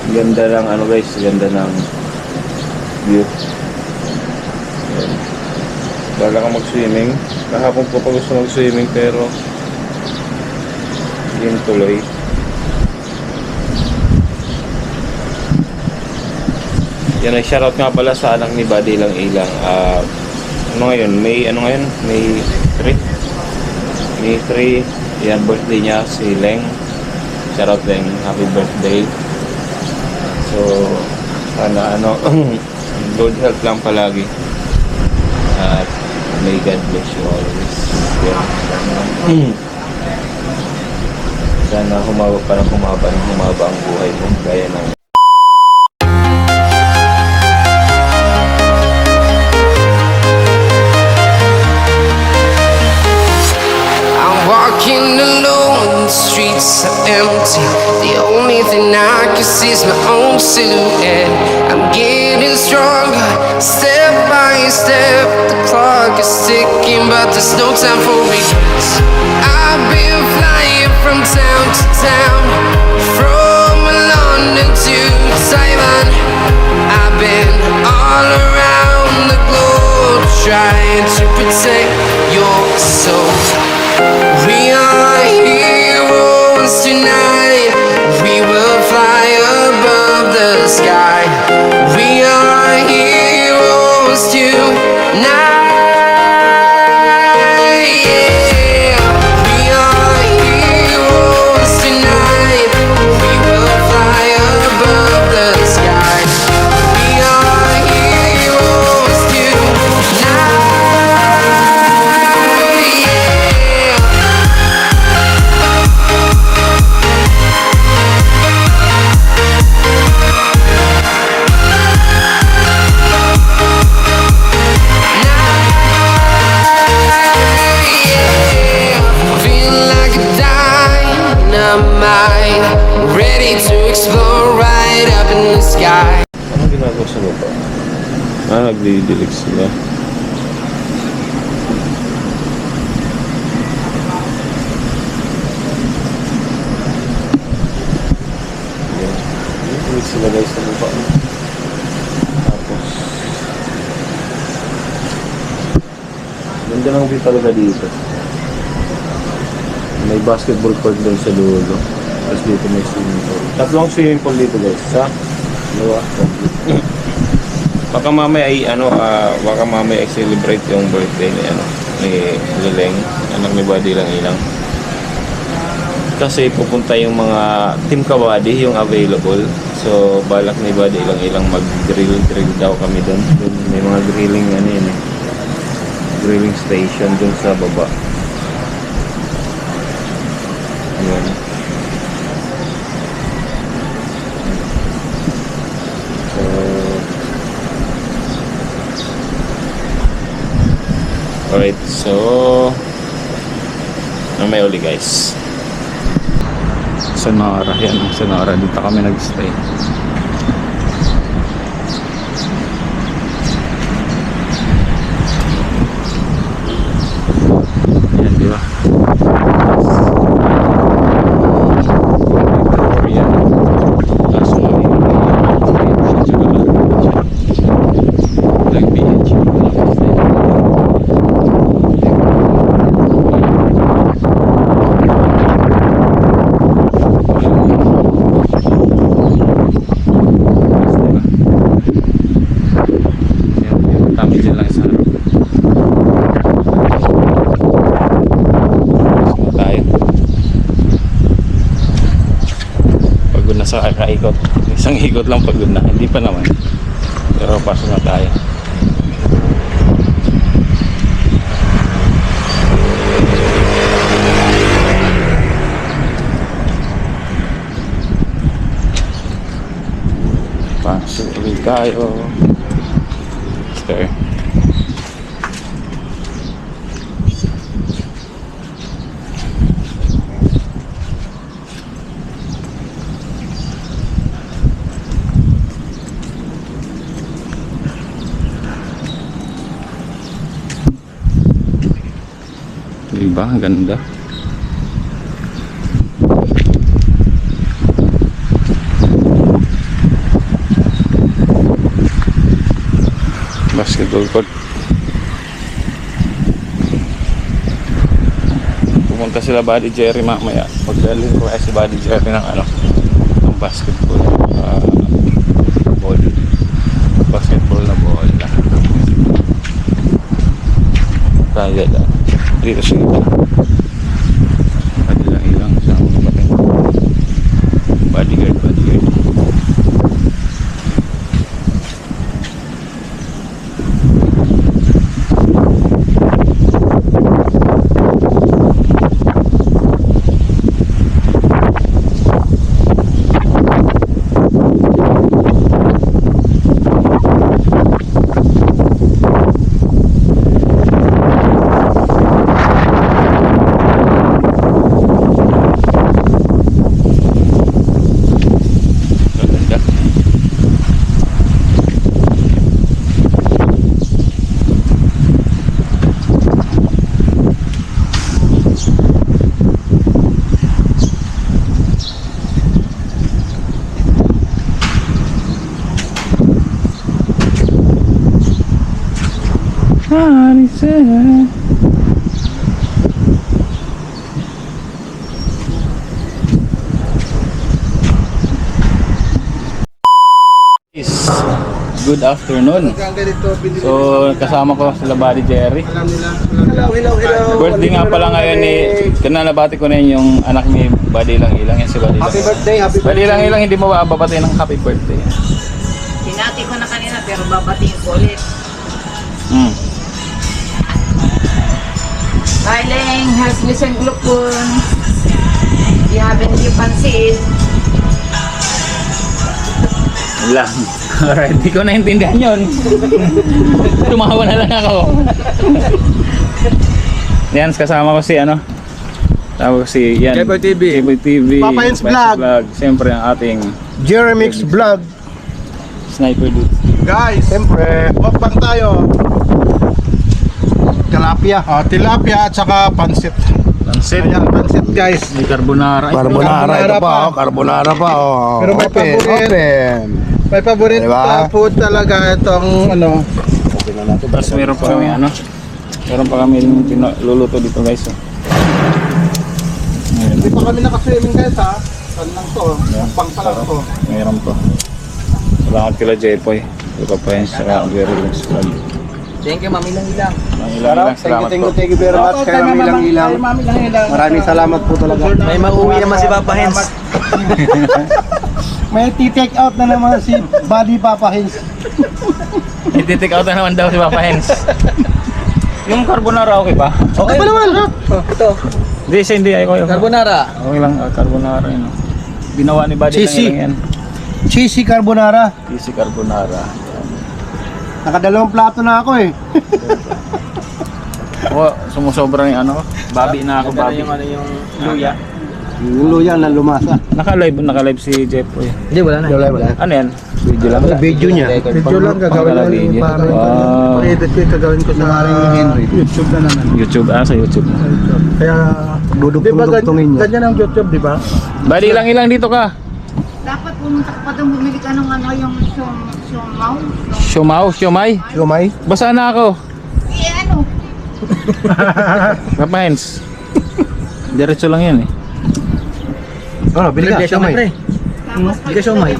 Ganda ng ano guys, ganda ng view. Ayan. Bala ka mag-swimming. Kahapon ko pa gusto mag-swimming pero hindi tuloy. Yan ay shoutout nga pala sa anak ni Buddy Ilang Ilang. Ano ngayon? May 3. May 3. Yan, birthday niya si Leng. Shoutout Leng, happy birthday. So sana good health lang palagi. At may God bless you always. Yan. Sana humaba pa ng humaba ang buhay mo. Gaya ng walking alone, the streets are empty. The only thing I can see is my own silhouette. I'm getting stronger, step by step. The clock is ticking, but there's no time for regrets. I've been flying from town to town, from London to Taiwan. I've been all around the globe, trying to protect your soul. We are heroes tonight. We will fly above the sky. We are heroes tonight. Yeah. We are heroes tonight. We will fly above the sky. We are heroes tonight. Ready to explore right up in the sky. ano ginagawa sa baba? Nagdidilig sila. Yan. Nagdidilig sila guys sa baba. Tapos ganda ng view talaga dito. May basketball court doon sa dulo. Tapos dito may swimming pool. Tatlong swimming pool dito guys. Dalawa. Baka mamaya ay celebrate yung birthday ni Lileng, anak ni Buddy Ilang Ilang. Kasi pupunta yung mga Team Kabady yung available. So balak ni Buddy Ilang Ilang mag-grill daw kami doon. May mga grilling grilling station doon sa baba. Ayan. Alright, so may uli guys. Sonora, yan ang Sonora. Dito kami nag-stay. Yan, di ba? Sa kakaikot, isang ikot lang pagod na, hindi pa naman, pero pasok na tayo. Pasok ulit tayo. Sir, diba? Ang ganda. basketball court. Pumunta sila Buddy Jerry mamaya. Magdalhin ko kaya si Buddy Jerry ng ng basketball ball. Basketball na ball. Kaya lang. Dito siya. Buddy lang ilang sa mga bateng. Bodyguard. Good afternoon. So kasama ko sila Buddy Jerry. Hello. Birthday nga pala ngayon ni kanalabati ko na yung anak ni Buddy Lang Ilang, yan si Buddy Lang. Happy birthday, happy Buddy Lang Ilang, hindi mo ba babati ng happy birthday? Sinati ko na kanina pero babatiin ko ulit. Bailing, has listen glukon. You haven't you pansit. Lang. Alright, di ko naintindihan yun. Tumawa na lang ako. Yan, kasama ko si tawag si yan. Jeboy TV. Jeboy TV. Papa Hens Vlog. Siyempre ang ating Jeremy's Vlog. Sniper Dude. Guys, siyempre, opang tayo. Tilapia. Tilapia at saka pansit. Pansit. Ayan, pansit guys. May carbonara. Carbonara ito pa. Carbonara pa, oh. Pero may paborito. May paborito Diba? food talaga itong Tapos meron pa kami meron pa kami luluto dito guys. Hindi pa kami nakaswimming guys ha. Saan lang to? Pang pa lang to. Meron pa. Salamat kila Jepoy. Ito pa yun sa very good vlog. Thank you, Mami Lang Ilang. Salamat po. Thank you very much. Kaya ilang-ilang. Maraming salamat po talaga. May mauwi naman si Papa Hens. May take out na naman si Buddy Papa Hens. I-take out na naman daw si Papa Hens. Yung carbonara okay pa? Okay pa naman. Ito, Hindi ayoko yung carbonara. okay lang, carbonara yun. Ginawa ni Buddy Cheesy. lang yan. Cheesy carbonara. Cheesy carbonara. Nakadalawang plato na ako eh. Ako, sumusobra yung babi na ako, babi. yung luya. Yung luya na lumasa. Naka-live si Jeff po. Hindi, wala na. Wala. Ano yan? Video lang. Video niya. Video lang gagawin Pagkala lang video. para Wow. edit ko gagawin ko sa YouTube na naman. YouTube, sa YouTube. Kaya Dudugtong-dugtongin niya. ganyan ang YouTube, di ba? Buddy lang ilang dito ka. Dapat pumunta ka pa doon bumili ka ng yung Siomay? Siomay. Basa na ako. Papa Hens. Diretso lang yan eh. Oh, bili ka. Siomay. Hindi ka siomay.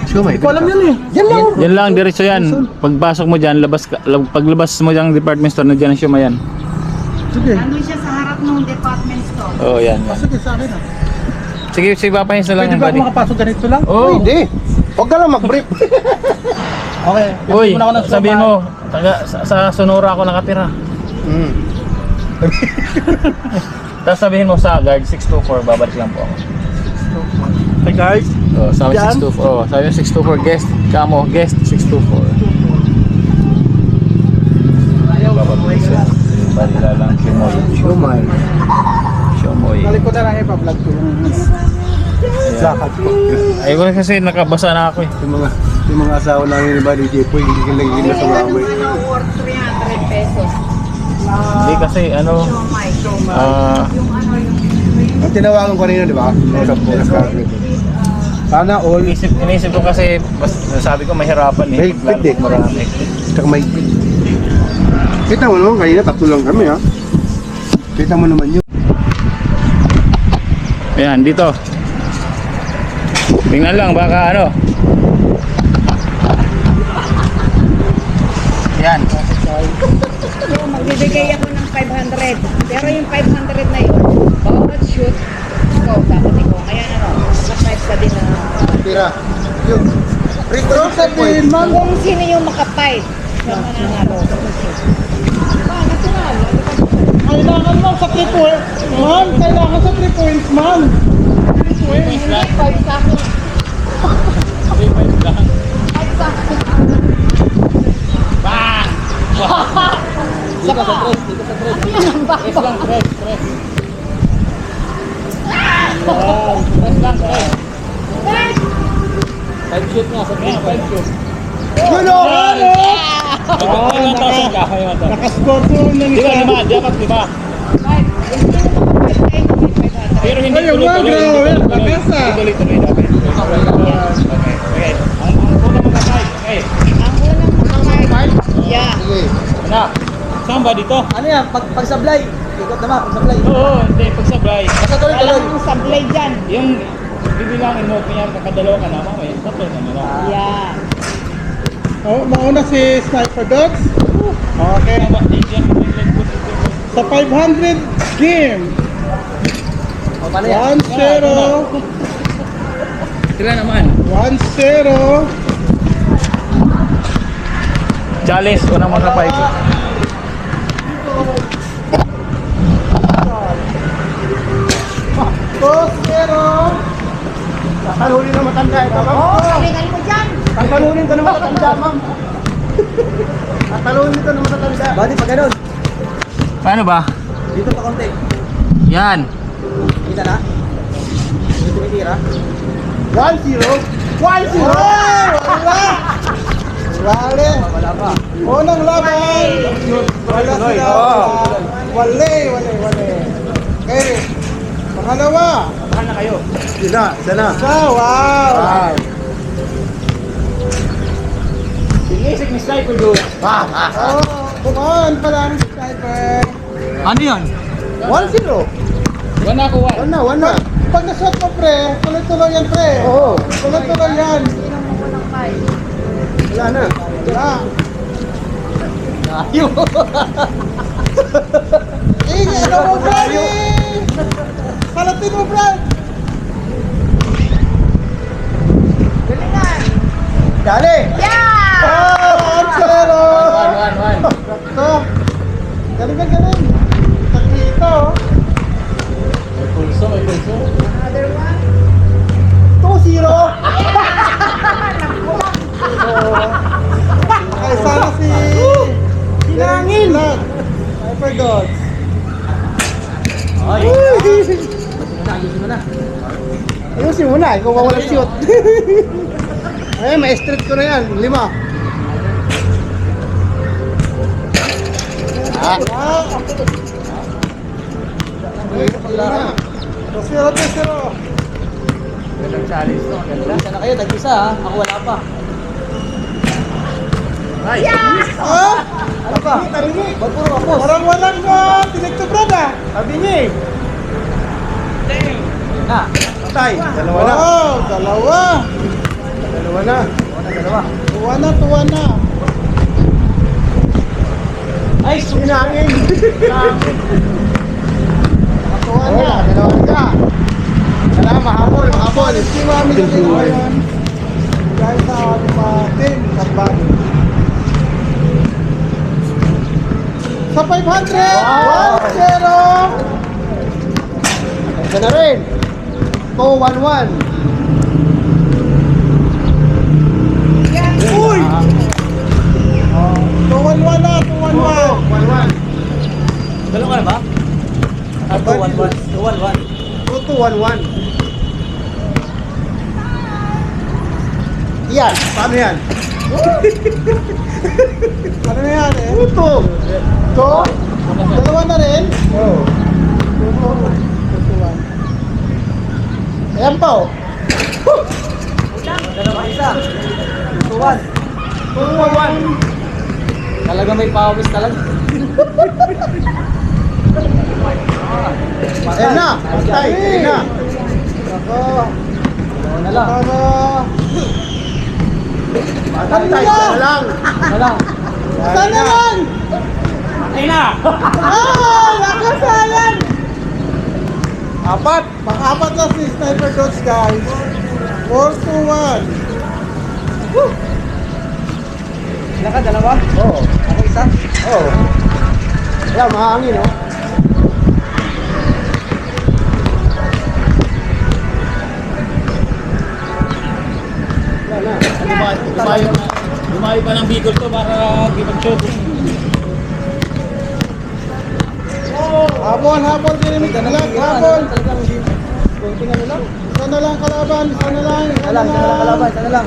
Siomay. Hindi ko alam yan eh. Yan lang. Yan lang, diretso yan. Pagpasok mo dyan, paglabas mo dyan ng department store, na dyan ang siomay yan. Sige. Nandun siya sa harap ng department store. Oo, yan. Sige sa akin ah. Sige, si Papa Hens na lang. Pwede ba Buddy. ako makapasok ganito lang? Oo. Hindi. Huwag ka lang mag-brief. Okay. Uy, Muna ako ng sabihin mo, sa Sonora ako nakatira. Tapos sabihin mo sa guard 624, babalik lang po ako. Hey guys. Oh, sabi Yan? 624. Oh, sabi 624 guest. Kamo guest 624. Babalik siya. Balila lang Shumoy. Siomay. Shumoy. Balik ko na lang ipa-vlog ko. Lakad ko. Ay, wala kasi nakabasa na ako eh. Yung mga asawa namin ni Buddy Jepoy, hindi ka nagiging nasa baboy. Worth 300 pesos. Hindi kasi Siomay. Yung Ang tinawagan ko kanina, di ba? Sana all. inisip ko kasi sabi ko mahirapan eh. Mahigpit eh. Marami. Tsaka mahigpit. Kita mo naman, kanina tatlo lang kami ha. Kita mo naman yun. Ayan, dito. Tingnan lang, baka ano. Ayan. Magbibigay ako ng 500. Pero yung 500 na yun, bawat shoot, ikaw, dapat ikaw. Kaya mag-type ka din na. Tira. Yun. Retro Sabihin, ma'am, Kung sino yung makapipe, yung mananalo. Natural. kailangan mo sa 3 points. Ma'am, kailangan sa 3 points, ma'am. 3 points. Hindi, 5 sa akin. 5 sa akin. Dito sa 3, dito sa 3. Ano yan ang baba? Press lang, press. Press lang, press. 5 shoot nga sa 3, 5 shoot. Yun o! Nakascore po ng isa. Dapat 5. Pero hindi Ay, tuloy-tuloy. grabe, labesa. Tuloy-tuloy dapat. Okay. Ang unang mag-5. Okay. Ang unang makapipe. Yeah. Sige. Ano? Saan ba dito? Ano yan? Pag-sablay. Ikot naman, pag-sablay. Oo, hindi. Pagsabay. Basta tuloy-tuloy. Walang sablay dyan. Yung bibilangin mo, kanya kakadalawa ka na, mamaya, tatlo na nila. Yeah. Oh, mauna si Sniper Dogs. Okay. Sa 500 game. 1-0. Sila naman. 1-0. Chalice, unang mga 5. Talunin na matanda ito, ma'am. Oh, salingan mo dyan. Talunin ko na matanda, ma'am. Talunin ko na matanda. Badi, pag ganun. Paano ba? Dito pa konti. Yan. Kita na? Dito tumitira. 1-0. 1-0. Wala! Wala! Wala pa. Unang laban! Wala sila. Wale. Okay. Pangalawa. Saan na kayo? Isa na. Wow! Sinisik ni Sniper doon. Oh, bumaan pala ang sniper. Ano yun? 1-0. Wala ko, One na. Pag na-shot mo, pre, tuloy-tuloy yan, pre. Oo. Tuloy-tuloy yan. Sino mo unang pipe? Wala na. Wala. Ayun. Ano mo, Brad? Kalatin mo, Brad. Galingan. Dali. Yeah! Oh, 1-0. 1. Sakto. Galing. Takito. May pulso. Another one. 2-0. Ay, sana si... Sinangin. Sniper Dogs. Ay. Ayusin mo na. Ikaw wala shoot. Ay, ma-street ko na yan. 5. Ah. 2-0. Gandang chalice to. Ganda. Sana kayo, tag-isa ha. Ako wala pa. Ay. Ah? Ano pa? Ba't puro kapos? Parang walang tinigto, Brad ah. Sabi niya eh. Na. Patay. Dalawa na. Wow, dalawa. Dalawa na. Tuwa na. Ay, sinangin. Tuwa na. Dalawa na siya. Wala, mahabol. Si Mami na rin ngayon. Dahil sa ating mga team, kagbani. Sa 500! Wow! 1-0! Ganda na rin. 2-1-1. Uy! 2-1-1 na, 2-1-1. 1-1. Dalawa na ba? 2-1-1. 2-1-1. Yan. Paano yan? Ano na yan eh? Puto. Dalawa na rin? Oh. 2-1. Ayan pa oh. Dalawa isa. 2-1. 2-1-1. Talaga may pawis talaga. Ayan na! Patay! Ayan na! Ako! Na lang! Patay! Na lang! Sana lang! Patay na! Ah! Nakasayan! Apat! Pang-apat na si Sniper Dots, guys. 4 to 1. Ilan ka? Dalawa? Oo. Ako isa? Oo. Wala, mahangin, oh. Wala na. Lumayo pa ng Bicol to para mag-shoot. Habol, Jeremy. Habol. Kunting ano lang? Isa na lang kalaban. Isa na lang. Isa na lang.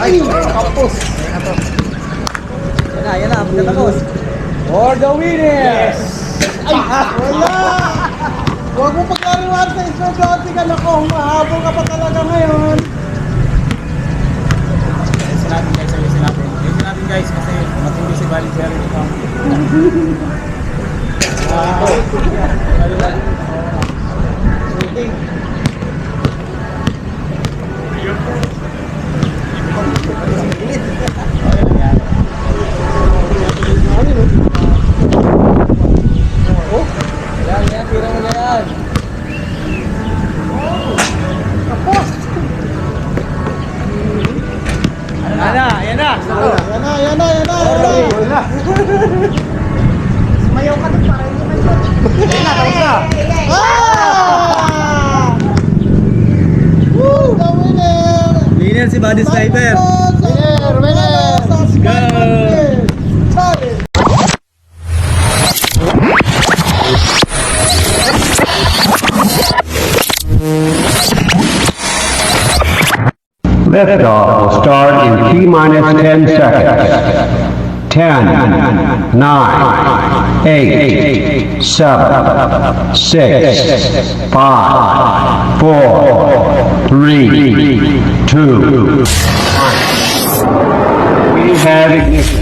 Ay! Kapos! Yan na, pagkatapos. For the winner! Yes! Ay! Wala! Huwag mo paglariwan sa Sniper ka na ko. Mahabol ka pa talaga ngayon. Ayusin natin guys kasi matindi si Bali Jerry ito. Yan, tira mo na yan. Yan na. Yan na. Sumayaw ka doon para hindi man Ah! Woo! The winner! Winner si Body Sniper. Winner! Let's go! Challenge! Liftoff will start in T-minus 10 seconds. 10, 9, 8, 7, 6, 5, 4, 3, 2, 1. We have ignition.